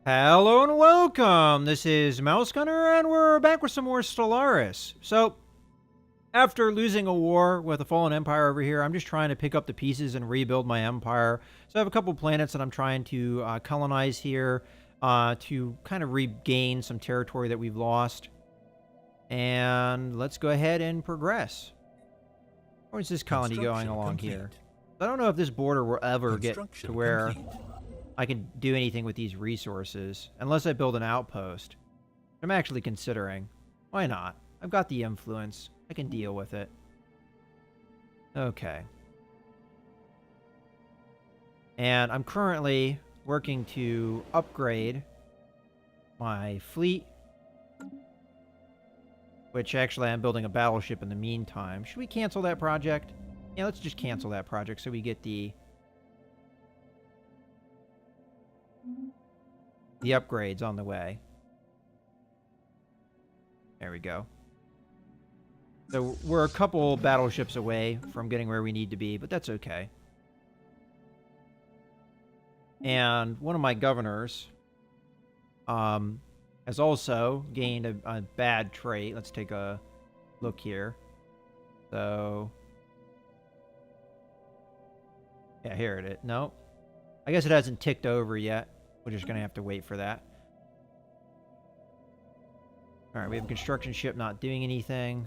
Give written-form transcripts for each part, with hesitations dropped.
Hello and welcome! This is Mouse Gunner, and we're back with some more Stellaris. So, after losing a war with a fallen empire over here, I'm just trying to pick up the pieces and rebuild my empire. So I have a couple planets that I'm trying to colonize here to kind of regain some territory that we've lost. And let's go ahead and progress. Where's this colony going along here? I don't know if this border will ever get to where I can do anything with these resources, unless I build an outpost. I'm actually considering. Why not? I've got the influence. I can deal with it. Okay. And I'm currently working to upgrade my fleet, which actually I'm building a battleship in the meantime. Should we cancel that project? Yeah, let's just cancel that project so we get the upgrades on the way. There we go. So we're a couple battleships away from getting where we need to be, but that's okay. And one of my governors has also gained a bad trait. Let's take a look here. So, yeah, here it is. No, I guess it hasn't ticked over yet. We're just going to have to wait for that. All right, we have a construction ship not doing anything.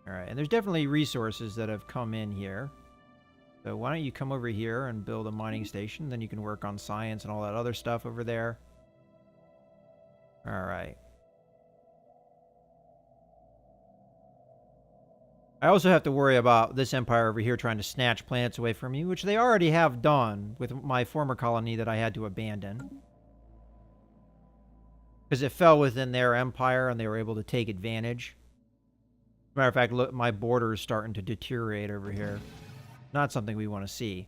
All right, and there's definitely resources that have come in here. So why don't you come over here and build a mining station? Then you can work on science and all that other stuff over there. All right. I also have to worry about this empire over here trying to snatch planets away from me, which they already have done with my former colony that I had to abandon. Because it fell within their empire and they were able to take advantage. As a matter of fact, look, my border is starting to deteriorate over here. Not something we want to see.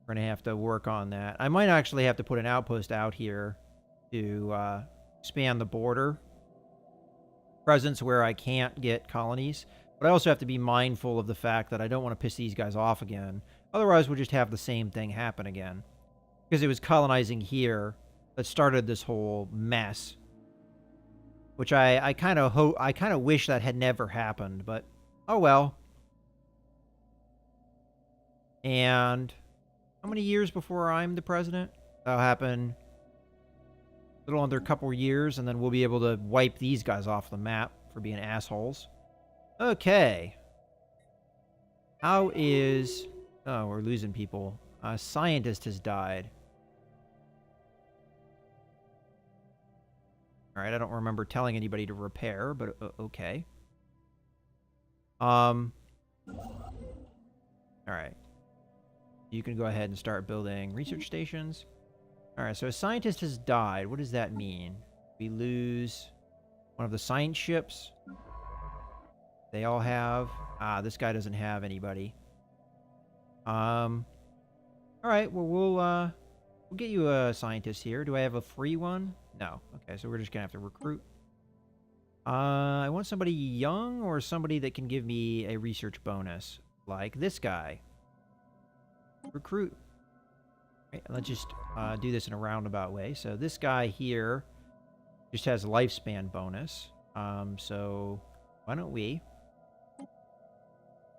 We're going to have to work on that. I might actually have to put an outpost out here to expand the border presence where I can't get colonies. But I also have to be mindful of the fact that I don't want to piss these guys off again. Otherwise, we'll just have the same thing happen again. Because it was colonizing here that started this whole mess. Which I kind of wish that had never happened, but oh well. And how many years before I'm the president? That'll happen a little under a couple years, and then we'll be able to wipe these guys off the map for being assholes. Okay. How is... Oh, we're losing people. A scientist has died. Alright, I don't remember telling anybody to repair, but okay. Alright. You can go ahead and start building research stations. Alright, so a scientist has died. What does that mean? We lose one of the science ships. They all have... Ah, this guy doesn't have anybody. Alright, well, we'll get you a scientist here. Do I have a free one? No. Okay, so we're just gonna have to recruit. I want somebody young or somebody that can give me a research bonus. Like this guy. Recruit. Right, let's just do this in a roundabout way. So this guy here just has a lifespan bonus. So why don't we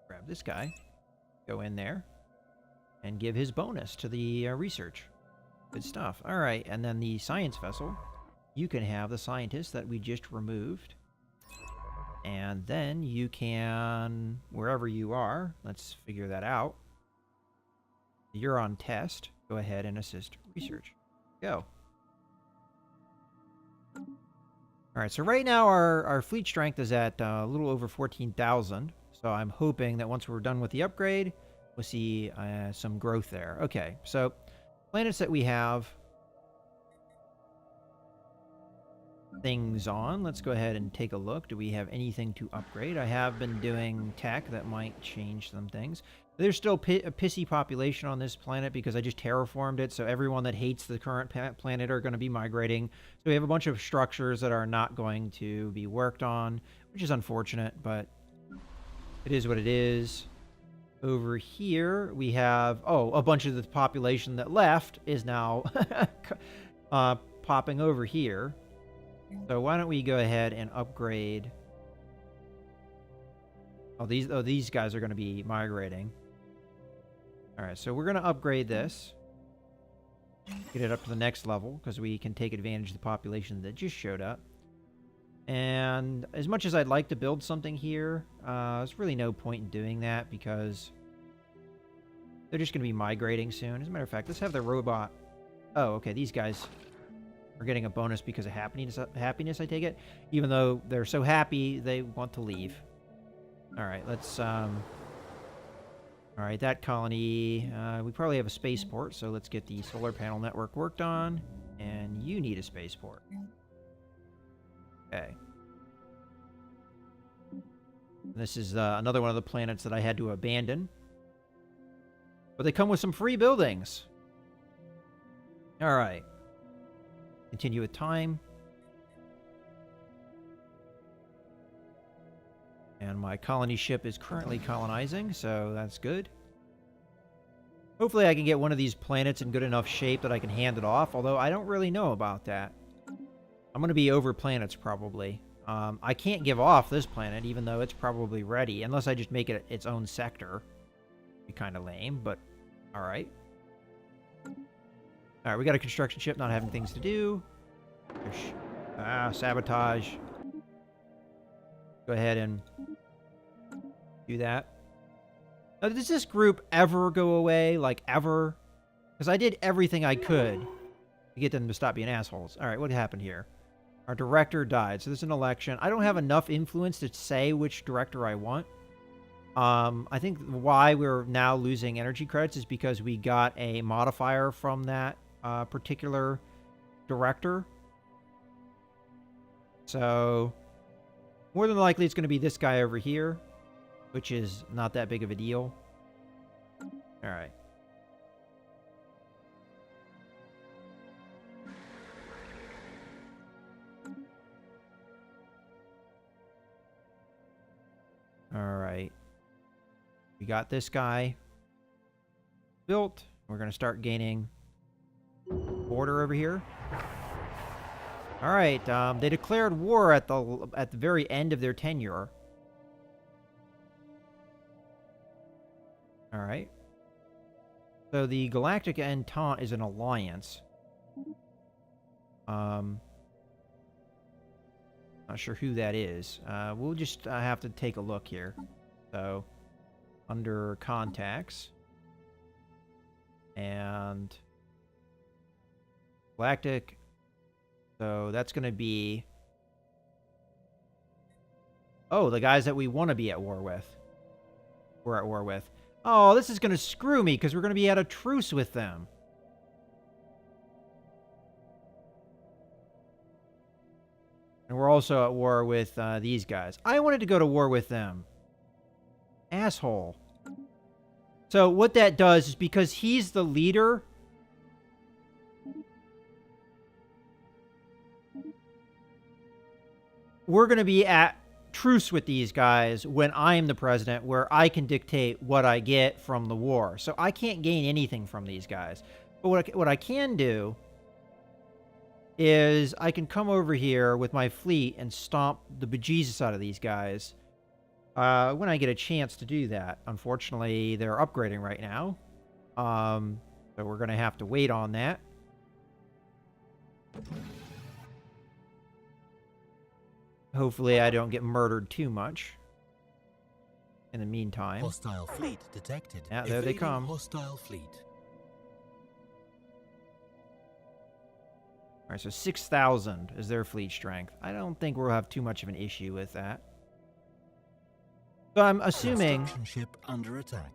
grab this guy, go in there, and give his bonus to the research. Good stuff. All right, and then the science vessel, you can have the scientist that we just removed. And then you can, wherever you are, let's figure that out. You're on test. Go ahead and assist research. Go. All right, so right now our fleet strength is at a little over 14,000. So I'm hoping that once we're done with the upgrade, we'll see some growth there. Okay, so planets that we have things on. Let's go ahead and take a look. Do we have anything to upgrade? I have been doing tech that might change some things. There's still a pissy population on this planet because I just terraformed it, so everyone that hates the current planet are going to be migrating. So we have a bunch of structures that are not going to be worked on, which is unfortunate, but it is what it is. Over here, we have, oh, a bunch of the population that left is now popping over here. So why don't we go ahead and upgrade? Oh, these guys are going to be migrating. All right, so we're going to upgrade this. Get it up to the next level because we can take advantage of the population that just showed up. And as much as I'd like to build something here, there's really no point in doing that because they're just going to be migrating soon. As a matter of fact, let's have the robot. Oh, okay, these guys are getting a bonus because of happiness, I take it. Even though they're so happy, they want to leave. All right, let's... all right, that colony, we probably have a spaceport, so let's get the solar panel network worked on. And you need a spaceport. Okay. This is another one of the planets that I had to abandon. But they come with some free buildings. All right. Continue with time. And my colony ship is currently colonizing, so that's good. Hopefully I can get one of these planets in good enough shape that I can hand it off, although I don't really know about that. I'm going to be over planets, probably. I can't give off this planet, even though it's probably ready, unless I just make it its own sector. Be kind of lame, but alright. Alright, we got a construction ship not having things to do. Sabotage. Go ahead and do that. Now, does this group ever go away? Like, ever? Because I did everything I could to get them to stop being assholes. Alright, what happened here? Our director died, so there's an election. I don't have enough influence to say which director I want. I think why we're now losing energy credits is because we got a modifier from that particular director. So, more than likely it's going to be this guy over here, which is not that big of a deal. Alright. Alright. We got this guy built. We're going to start gaining border over here. Alright, they declared war at the very end of their tenure. Alright. So the Galactic Entente is an alliance. Not sure who that is. We'll just have to take a look here. So, under contacts. And Galactic. So that's going to be... Oh, the guys that we want to be at war with. We're at war with. Oh, this is going to screw me because we're going to be at a truce with them. And we're also at war with these guys. I wanted to go to war with them. Asshole. So what that does is because he's the leader... We're going to be at truce with these guys when I'm the president, where I can dictate what I get from the war. So I can't gain anything from these guys. But what I can do is I can come over here with my fleet and stomp the bejesus out of these guys when I get a chance to do that. Unfortunately, they're upgrading right now. So we're going to have to wait on that. Hopefully I don't get murdered too much in the meantime. Hostile fleet detected. Yeah, there they come. Hostile fleet. All right, so 6,000 is their fleet strength. I don't think we'll have too much of an issue with that. So I'm assuming... Construction ship under attack.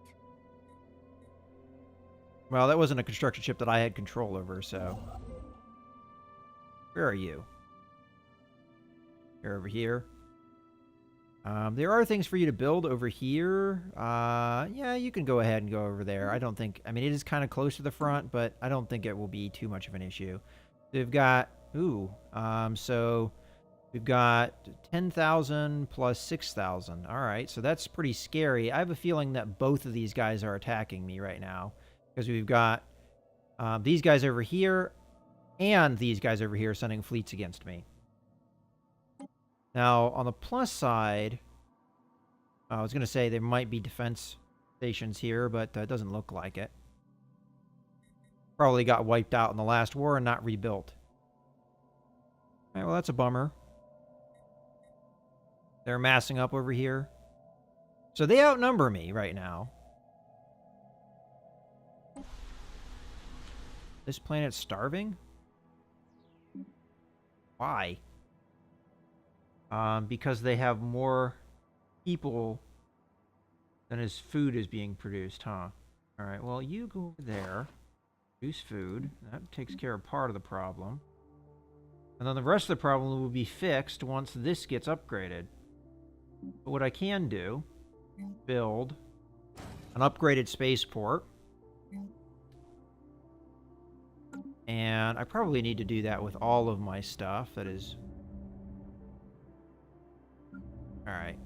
Well, that wasn't a construction ship that I had control over, so... Where are you? You're over here. There are things for you to build over here. Yeah, you can go ahead and go over there. I don't think... I mean, it is kind of close to the front, but I don't think it will be too much of an issue. They've got... Ooh. So... We've got 10,000 plus 6,000. All right, so that's pretty scary. I have a feeling that both of these guys are attacking me right now. Because we've got these guys over here and these guys over here sending fleets against me. Now, on the plus side, I was going to say there might be defense stations here, but it doesn't look like it. Probably got wiped out in the last war and not rebuilt. All right, well, that's a bummer. They're massing up over here. So they outnumber me right now. This planet's starving? Why? Because they have more people than his food is being produced, huh? Alright, well, you go over there. Produce food. That takes care of part of the problem. And then the rest of the problem will be fixed once this gets upgraded. But what I can do, build an upgraded spaceport. And I probably need to do that with all of my stuff. That is... Alright.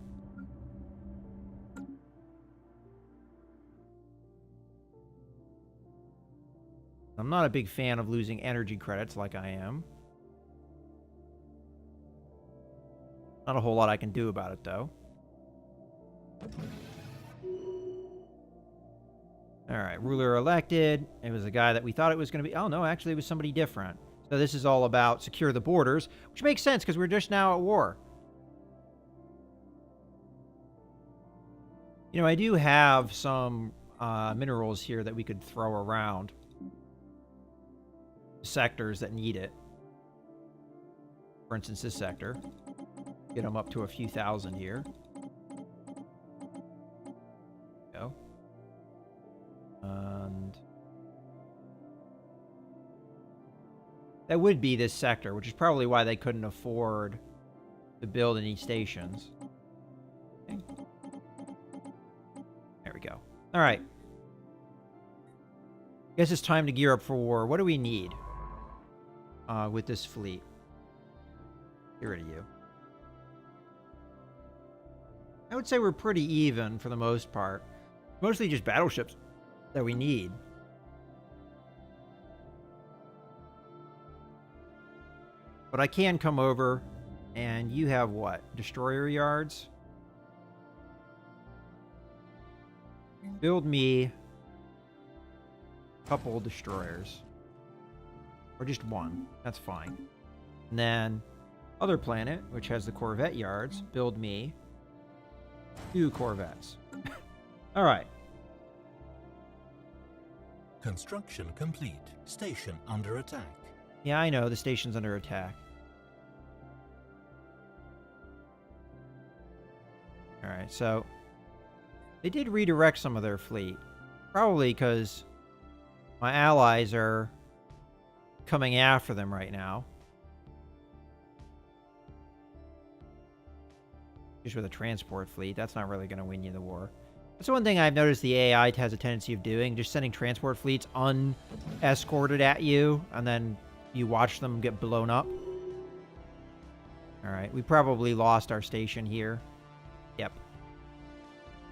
I'm not a big fan of losing energy credits like I am. Not a whole lot I can do about it, though. Alright, ruler elected. It was a guy that we thought it was going to be. Oh, no, actually, it was somebody different. So this is all about secure the borders, which makes sense because we're just now at war. You know, I do have some minerals here that we could throw around. Sectors that need it. For instance, this sector. Get them up to a few thousand here. Go. And that would be this sector, which is probably why they couldn't afford to build any stations. Okay. There we go. All right. Guess it's time to gear up for war. What do we need with this fleet? Get rid of you. I would say we're pretty even for the most part. Mostly just battleships that we need. But I can come over, and you have what? Destroyer yards? Build me a couple destroyers. Or just one. That's fine. And then, other planet, which has the Corvette yards, build me 2 Corvettes. Alright. Construction complete. Station under attack. Yeah, I know. The station's under attack. Alright, so... they did redirect some of their fleet. Probably because my allies are coming after them right now. Just with a transport fleet, that's not really going to win you the war. That's one thing I've noticed the AI has a tendency of doing, just sending transport fleets unescorted at you, and then you watch them get blown up. Alright, we probably lost our station here. Yep.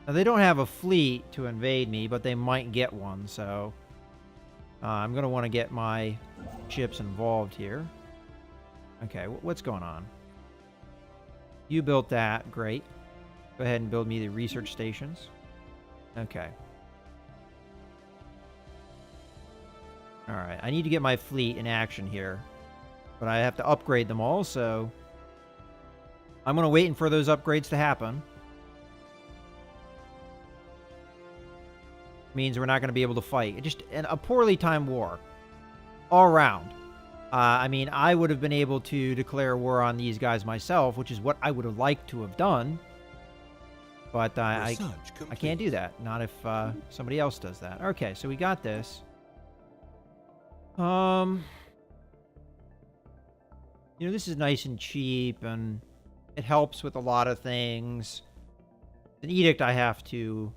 Now, they don't have a fleet to invade me, but they might get one, so... I'm going to want to get my ships involved here. Okay, what's going on? You built that. Great. Go ahead and build me the research stations. Okay. Alright, I need to get my fleet in action here. But I have to upgrade them all, so... I'm going to wait for those upgrades to happen. Means we're not going to be able to fight. Just a poorly timed war. All around. I mean, I would have been able to declare war on these guys myself, which is what I would have liked to have done. But I can't do that. Not if somebody else does that. Okay, so we got this. You know, this is nice and cheap, and it helps with a lot of things. An edict I have to...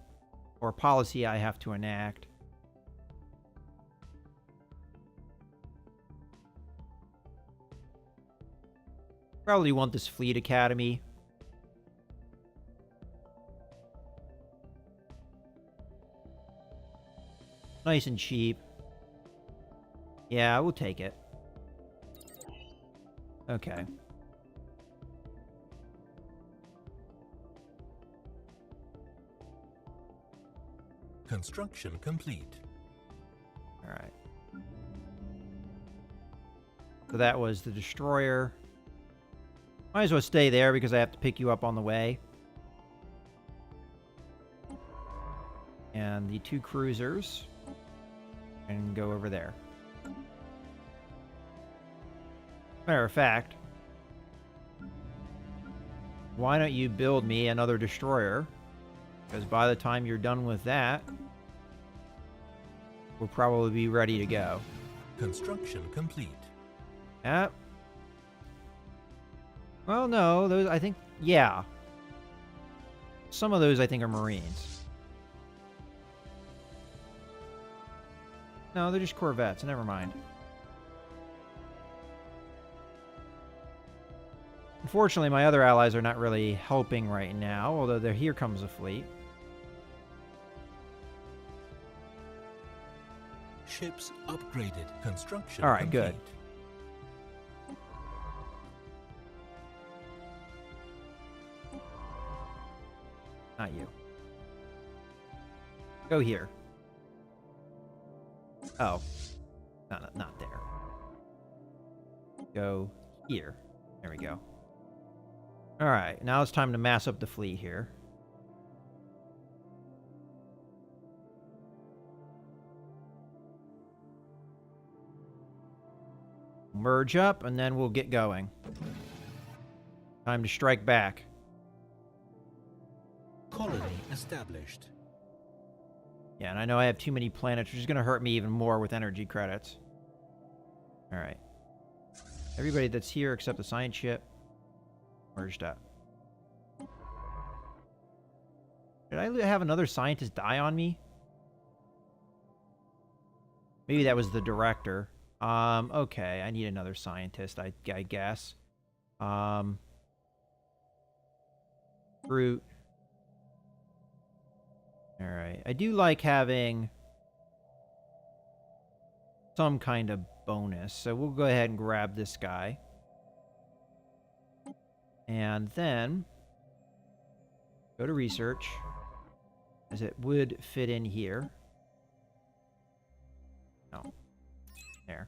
or policy I have to enact. Probably want this fleet academy. Nice and cheap. Yeah, we'll take it. Okay. Construction complete. All right. So that was the destroyer. Might as well stay there because I have to pick you up on the way. And the 2 cruisers. And go over there. Matter of fact, why don't you build me another destroyer? Because by the time you're done with that, we'll probably be ready to go. Construction complete. Yep. Well, no, those, I think, yeah. Some of those, I think, are Marines. No, they're just Corvettes. Never mind. Unfortunately, my other allies are not really helping right now, although here comes a fleet. Ships upgraded. Construction All right, complete. good. Not you. Go here. Oh. Not there. Go here. There we go. Alright, now it's time to mass up the fleet here. Merge up, and then we'll get going. Time to strike back. Colony established. Yeah, and I know I have too many planets, which is going to hurt me even more with energy credits. Alright. Everybody that's here except the science ship, merged up. Did I have another scientist die on me? Maybe that was the director. Okay, I need another scientist, I guess. Fruit. Alright, I do like having some kind of bonus, so we'll go ahead and grab this guy. And then go to research, as it would fit in here. No. There.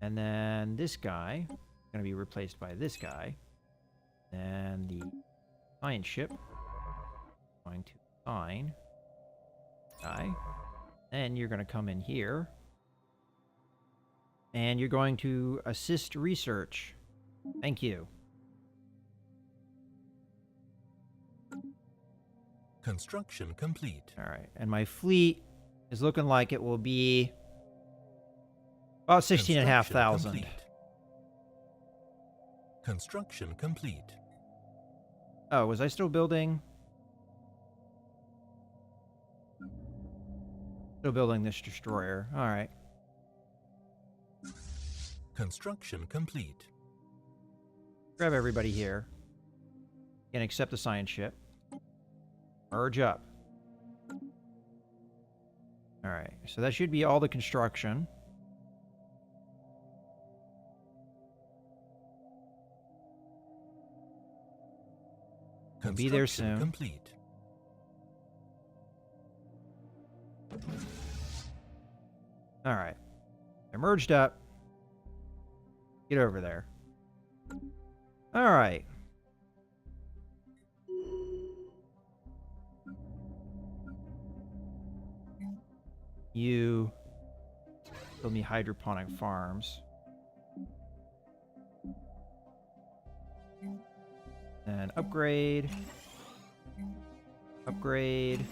And then this guy is going to be replaced by this guy. And the science ship going to sign guy. Then you're going to come in here. And you're going to assist research. Thank you. Construction complete. Alright, and my fleet is looking like it will be about 16,500. Construction complete. Oh, was I still building? Still building this destroyer. Alright. Construction complete. Grab everybody here. And accept the science ship. Merge up. Alright, so that should be all the construction. We'll be there soon. Complete. Alright. They're merged up. Get over there. Alright. You build me hydroponic farms. And upgrade. Upgrade.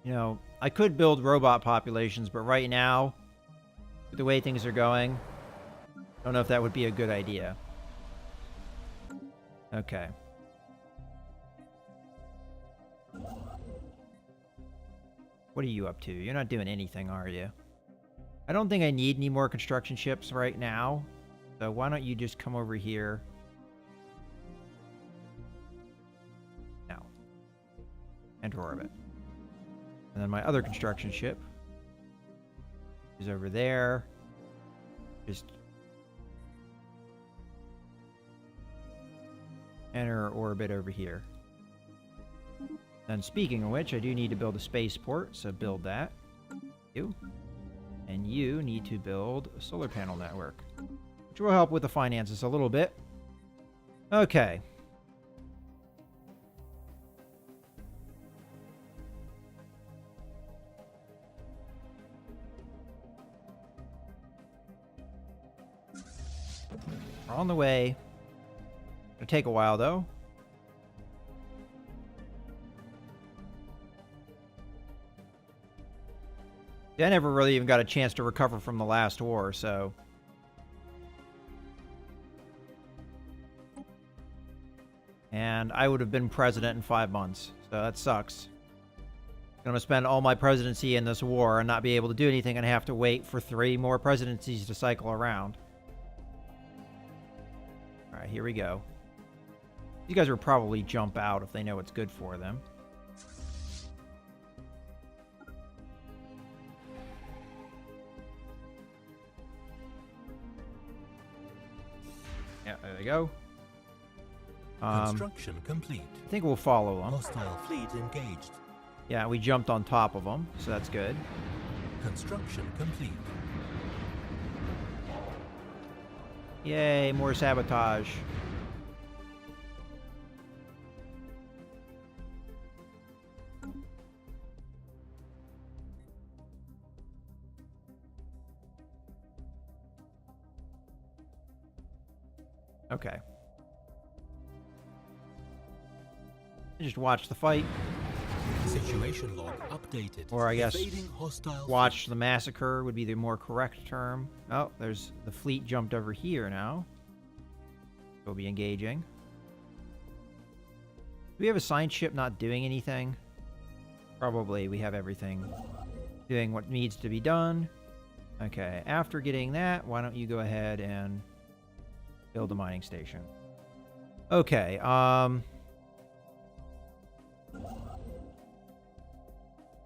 You know, I could build robot populations, but right now, with the way things are going, I don't know if that would be a good idea. Okay. What are you up to? You're not doing anything, are you? I don't think I need any more construction ships right now. So why don't you just come over here? Now. Enter orbit. And then my other construction ship is over there. Just enter orbit over here. And speaking of which, I do need to build a spaceport, so build that. You. And you need to build a solar panel network, which will help with the finances a little bit. Okay. We're on the way. It'll take a while, though. I never really even got a chance to recover from the last war, so... And I would have been president in 5 months, so that sucks. I'm going to spend all my presidency in this war and not be able to do anything and have to wait for 3 more presidencies to cycle around. Alright, here we go. You guys will probably jump out if they know what's good for them. Yeah, there they go. Construction complete. I think we'll follow them. Hostile fleet engaged. Yeah, we jumped on top of them, so that's good. Construction complete. Yay, more sabotage. Okay. Just watch the fight. Situation log updated. Or I guess Evading hostile watch the massacre would be the more correct term. Oh, there's the fleet jumped over here now. We'll be engaging. Do we have a signed ship not doing anything? Probably we have everything doing what needs to be done. Okay, after getting that, why don't you go ahead and build a mining station. Okay,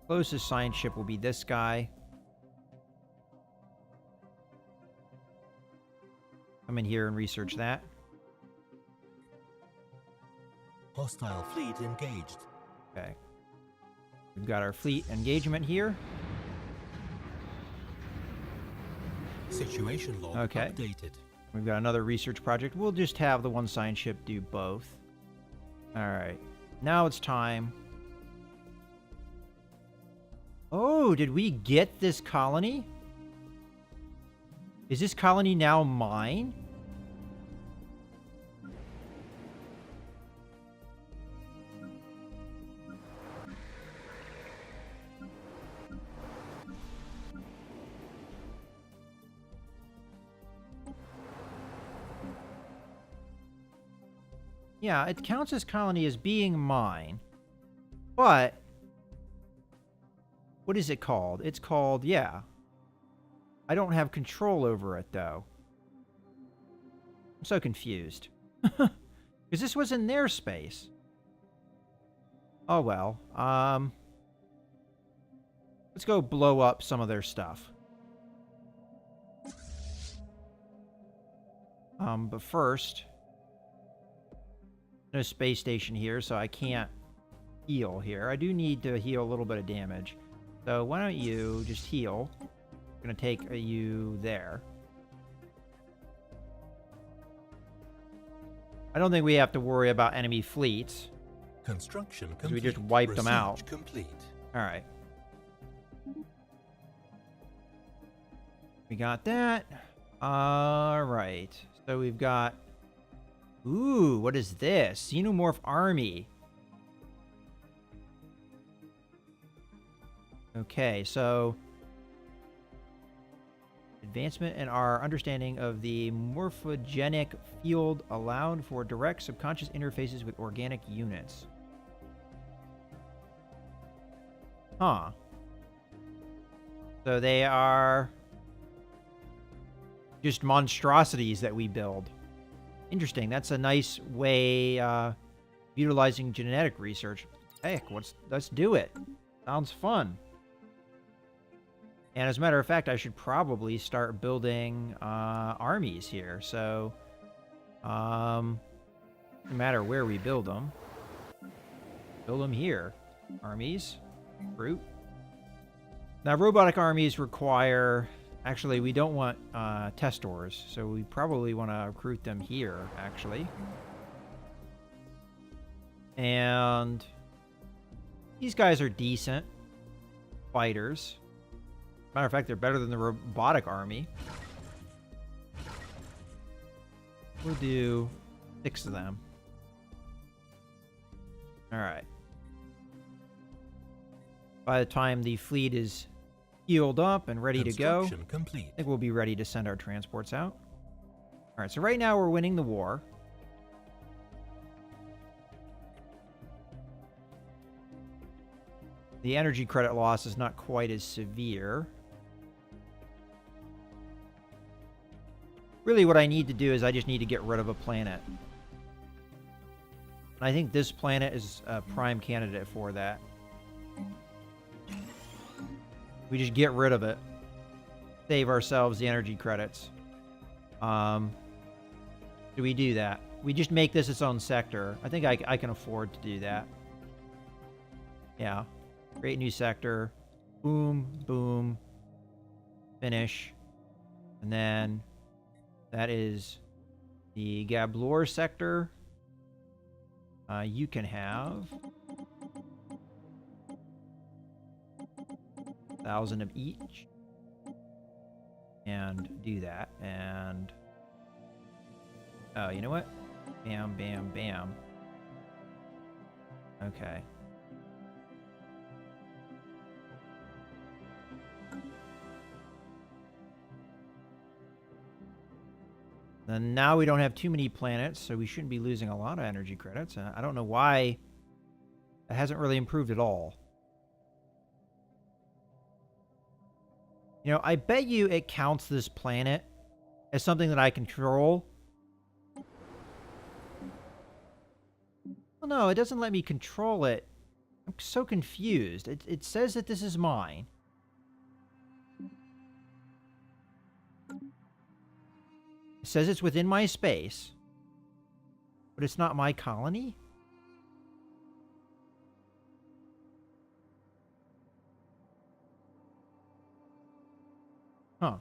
closest signed ship will be this guy. Come in here and research that. hostile fleet engaged. Okay. We've got our fleet engagement here. Situation log Okay. updated. We've got another research project. We'll just have the one signed ship do both. Alright. Now it's time. Oh, did we get this colony? Is this colony now mine? Yeah, it counts this colony as being mine. But what is it called? It's called, yeah. I don't have control over it, though. I'm so confused. Because this was in their space. Oh, well. Let's go blow up some of their stuff. But first... no space station here, so I can't heal here. I do need to heal a little bit of damage. So why don't you just heal? I'm going to take you there. I don't think we have to worry about enemy fleets. Construction complete. Because we just wiped them out. Research complete. Alright. We got that. Alright. So we've got... ooh, what is this? Xenomorph army. Okay, so... advancement in our understanding of the morphogenic field allowed for direct subconscious interfaces with organic units. Huh. So they are just monstrosities that we build. Interesting. That's a nice way utilizing genetic research. Heck, let's do it. Sounds fun. And as a matter of fact, I should probably start building armies here. So, no matter where we build them here. Armies, fruit. Now, robotic armies require... Actually, we don't want Testors, so we probably want to recruit them here, actually. And these guys are decent fighters. Matter of fact, they're better than the robotic army. We'll do 6 of them. Alright. By the time the fleet is healed up and ready to go, Complete. I think we'll be ready to send our transports out. Alright, so right now we're winning the war. The energy credit loss is not quite as severe. Really what I need to do is I just need to get rid of a planet. And I think this planet is a prime candidate for that. We just get rid of it. Save ourselves the energy credits. Do we do that? We just make this its own sector. I think I can afford to do that. Yeah. Create new sector. Boom, boom. Finish. And then that is the Gablor sector. You can have 1,000 of each. And do that. And oh, you know what? Bam, bam, bam. Okay. Then now we don't have too many planets, so we shouldn't be losing a lot of energy credits. I don't know why it hasn't really improved at all. You know, I bet you it counts this planet as something that I control. Well, no, it doesn't let me control it. I'm so confused. It says that this is mine. It says it's within my space, but it's not my colony? Huh.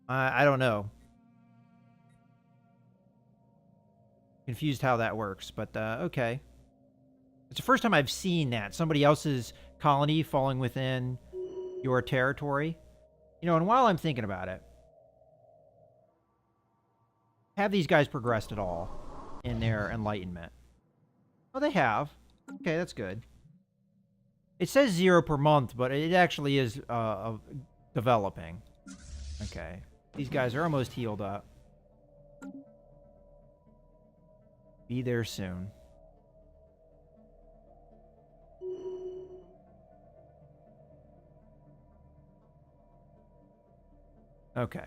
I don't know. Confused how that works, but okay. It's the first time I've seen that. Somebody else's colony falling within your territory. You know, and while I'm thinking about it, have these guys progressed at all in their enlightenment? Oh, they have. Okay, that's good. It says 0 per month, but it actually is developing. Okay. These guys are almost healed up. Be there soon. Okay.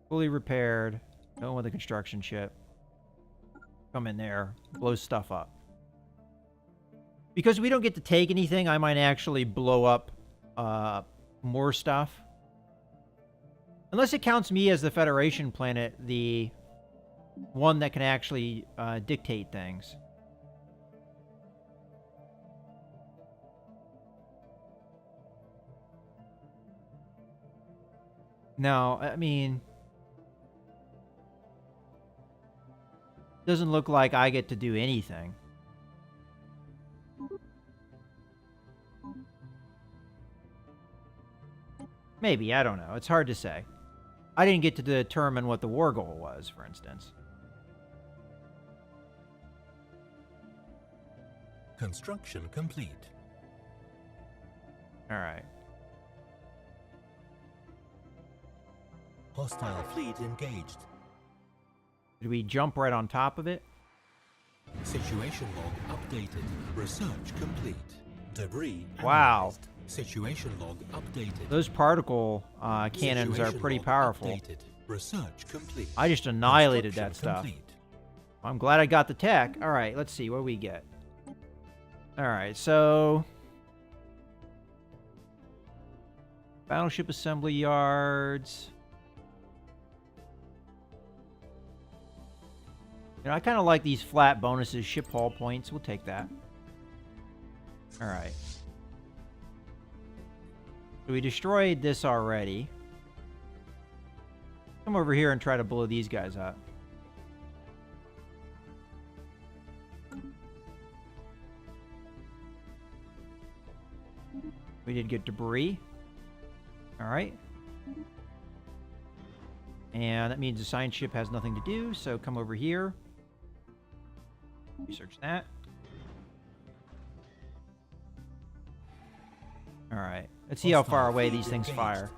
Fully repaired. Going with the construction ship. Come in there. Blow stuff up. Because we don't get to take anything, I might actually blow up more stuff. Unless it counts me as the Federation planet, the one that can actually dictate things. No, I mean... doesn't look like I get to do anything. Maybe, I don't know. It's hard to say. I didn't get to determine what the war goal was, for instance. Construction complete. Alright. Hostile fleet engaged. Did we jump right on top of it? Situation log updated. Research complete. Debris Wow. analyzed. Situation log updated. Those particle cannons are Situation pretty log powerful. Updated. Research complete. I just annihilated that Construction stuff. complete. I'm glad I got the tech. All right, let's see what we get. All right, so battleship assembly yards. You know, I kind of like these flat bonuses. Ship hull points. We'll take that. All right. So we destroyed this already. Come over here and try to blow these guys up. We did get debris. All right. And that means the science ship has nothing to do, so come over here. Research that. All right. Let's see how far away these things fire.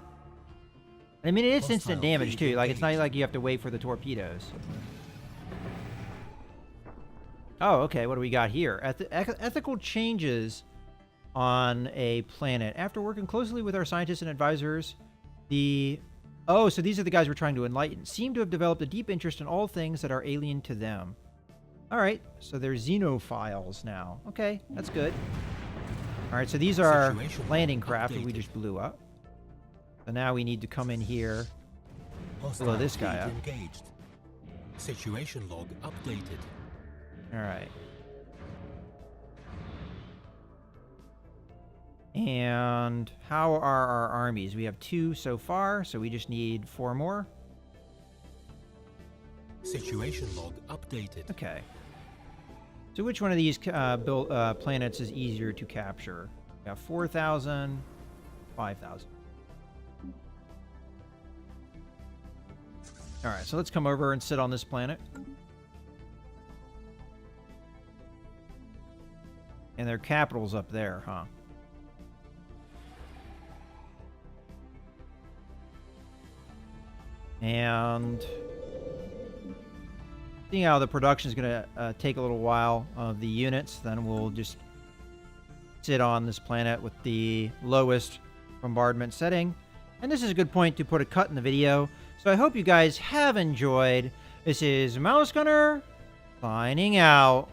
I mean, it is instant damage, too. Like, it's not like you have to wait for the torpedoes. Oh, okay. What do we got here? Ethical changes on a planet. After working closely with our scientists and advisors, Oh, so these are the guys we're trying to enlighten. Seem to have developed a deep interest in all things that are alien to them. All right. So they're xenophiles now. Okay. That's good. All right. So these are landing craft that we just blew up. So now we need to come in here, blow this guy up. Engaged. Situation log updated. All right. And how are our armies? We have 2 so far, so we just need 4 more. Situation log updated. Okay. So which one of these planets is easier to capture? We have 4,000, 5,000. All right, so let's come over and sit on this planet. And their capital's up there, huh? And seeing how the production is going to take a little while of the units, then we'll just sit on this planet with the lowest bombardment setting. And this is a good point to put a cut in the video. So I hope you guys have enjoyed. This is Mouse Gunner signing out.